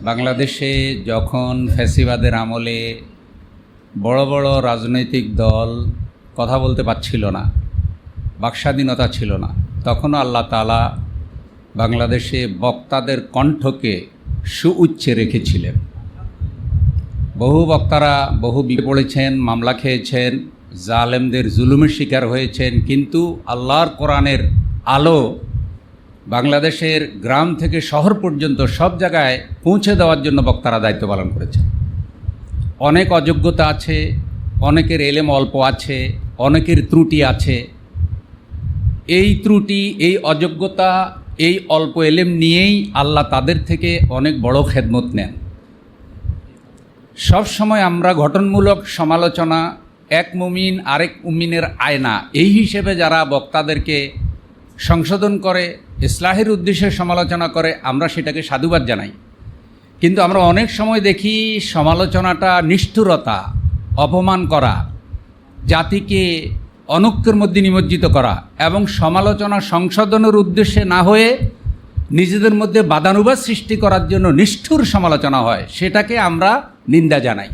বাংলাদেশে যখন ফ্যাসিবাদের আমলে বড় বড় রাজনৈতিক দল কথা বলতে পারছিল না, বাকস্বাধীনতা ছিল না, তখনও আল্লাহ তাআলা বাংলাদেশে বক্তাদের কণ্ঠকে সুউচ্চে রেখেছিলেন। বহু বক্তারা বহু বিপদে পড়েছেন, মামলা খেয়েছেন, জালেমদের জুলুমের শিকার হয়েছেন, কিন্তু আল্লাহর কোরআনের আলো বাংলাদেশের গ্রাম থেকে শহর পর্যন্ত সব জায়গায় পৌঁছে দেওয়ার জন্য বক্তারা দায়িত্ব পালন করেছেন। অনেক অযোগ্যতা আছে, অনেকের এলেম অল্প আছে, অনেকের ত্রুটি আছে। এই ত্রুটি, এই অযোগ্যতা, এই অল্প এলেম নিয়েই আল্লাহ তাদের থেকে অনেক বড় খেদমত নেন। সব সময় আমরা গঠনমূলক সমালোচনা, এক মুমিন আরেক মুমিনের আয়না, এই হিসেবে যারা বক্তাদেরকে সংশোধন করে, ইসলাহের উদ্দেশ্যে সমালোচনা করে, আমরা সেটাকে সাধুবাদ জানাই। কিন্তু আমরা অনেক সময় দেখি সমালোচনাটা নিষ্ঠুরতা, অপমান করা, জাতিকে অনৈক্যের মধ্যে নিমজ্জিত করা এবং সমালোচনা সংশোধনের উদ্দেশ্যে না হয়ে নিজেদের মধ্যে বাদানুবাদ সৃষ্টি করার জন্য নিষ্ঠুর সমালোচনা হয়, সেটাকে আমরা নিন্দা জানাই।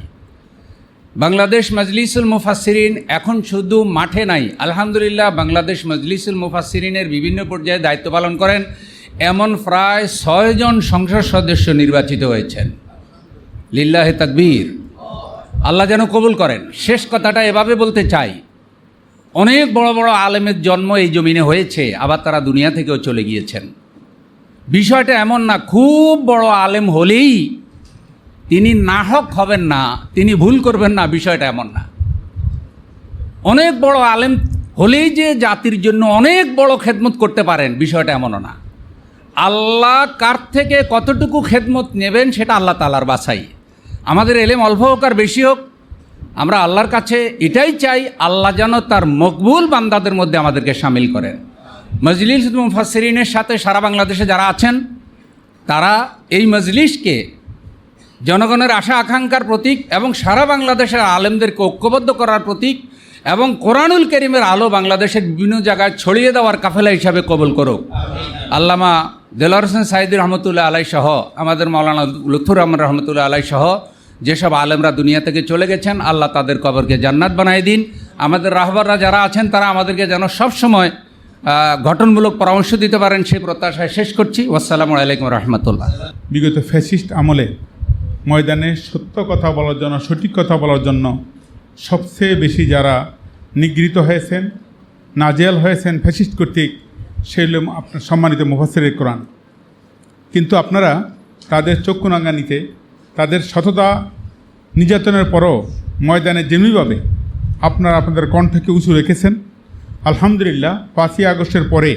বাংলাদেশ মজলিসুল মুফাসসিরিন এখন শুধু মাঠে নাই, আলহামদুলিল্লাহ বাংলাদেশ মজলিসুল মুফাসসিরিনের বিভিন্ন পর্যায়ে দায়িত্ব পালন করেন এমন প্রায় 6 জন সংসদ সদস্য নির্বাচিত হয়েছেন। লিল্লাহে তাকবীর, আল্লাহ যেন কবুল করেন। শেষ কথাটা এভাবে বলতে চাই, অনেক বড় বড় আলেমের জন্ম এই জমিনে হয়েছে, আবার তারা দুনিয়া থেকেও চলে গিয়েছেন। বিষয়টা এমন না খুব বড় আলেম হলেই তিনি নাহক হবেন না, তিনি ভুল করবেন না, বিষয়টা এমন না। অনেক বড় আলেম হলেই যে জাতির জন্য অনেক বড় খেদমত করতে পারেন, বিষয়টা এমনও না। আল্লাহ কার থেকে কতটুকু খেদমত নেবেন সেটা আল্লাহ তাআলার বাছাই। আমাদের এলেম অল্প হোক আর বেশি হোক, আমরা আল্লাহর কাছে এটাই চাই, আল্লাহ যেন তার মকবুল বান্দাদের মধ্যে আমাদেরকে শামিল করেন। মজলিসুল মুফাসসিরিনের সাথে সারা বাংলাদেশে যারা আছেন, তারা এই মজলিসকে জনগণের আশা আকাঙ্ক্ষার প্রতীক এবং সারা বাংলাদেশের আলেমদেরকে ঐক্যবদ্ধ করার প্রতীক এবং কোরআনুল কারীমের আলো বাংলাদেশের বিভিন্ন জায়গায় ছড়িয়ে দেওয়ার কাফেলা হিসাবে কবুল করুক। আল্লামা দেলোয়ার হোসেন সাঈদী রহমতুল্লাহ আলাইহি সহ, আমাদের মাওলানা লুৎফুর রহমান রহমতুল্লাহ আলাইহি সহ যেসব আলেমরা দুনিয়া থেকে চলে গেছেন, আল্লাহ তাদের কবরকে জান্নাত বানায় দিন। আমাদের রাহবাররা যারা আছেন, তারা আমাদেরকে যেন সবসময় গঠনমূলক পরামর্শ দিতে পারেন, সেই প্রত্যাশায় শেষ করছি। আসসালামু আলাইকুম রহমতুল্লাহ। বিগত ফ্যাসিস্ট আমলে ময়দানে সত্য কথা বলার জন্য, সঠিক কথা বলার জন্য সবচেয়ে বেশি যারা নিগৃহীত হয়েছেন, নাজেহাল হয়েছেন ফ্যাসিস্ট কর্তৃক, সেগুলো আপনার সম্মানিত মুফাসসিরে কোরআন। কিন্তু আপনারা তাদের চক্ষু রাঙানিতে, তাদের সততা নির্যাতনের পরও ময়দানে যেমনিভাবে আপনারা আপনাদের কণ্ঠকে উঁচু রেখেছেন, আলহামদুলিল্লাহ 5ই আগস্টের পরে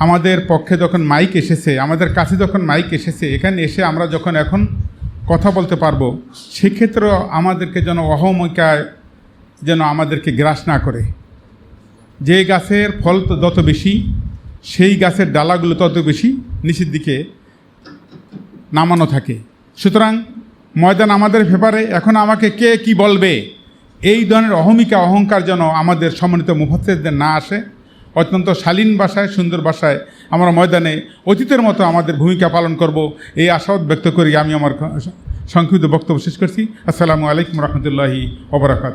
আমাদের পক্ষে যখন মাইক এসেছে, আমাদের কাছে যখন মাইক এসেছে, এখানে এসে আমরা যখন এখন কথা বলতে পারবো, সেক্ষেত্রেও আমাদেরকে যেন অহমিকায় যেন আমাদেরকে গ্রাস না করে। যে গাছের ফল যত বেশি, সেই গাছের ডালাগুলো তত বেশি নিচের দিকে নামানো থাকে। সুতরাং ময়দান আমাদের ব্যাপারে, এখন আমাকে কে কি বলবে, এই ধরনের অহমিকা অহংকার যেন আমাদের সম্মানিত মুফাসসিরদের না আসে। অত্যন্ত শালীন ভাষায়, সুন্দর ভাষায় আমরা ময়দানে অতীতের মতো আমাদের ভূমিকা পালন করব, এই আশাবাদ ব্যক্ত করি আমি আমার সংক্ষিপ্ত বক্তব্য শেষ করছি। আসসালামু আলাইকুম রহমতুল্লাহি ওয়া বারাকাতুহু।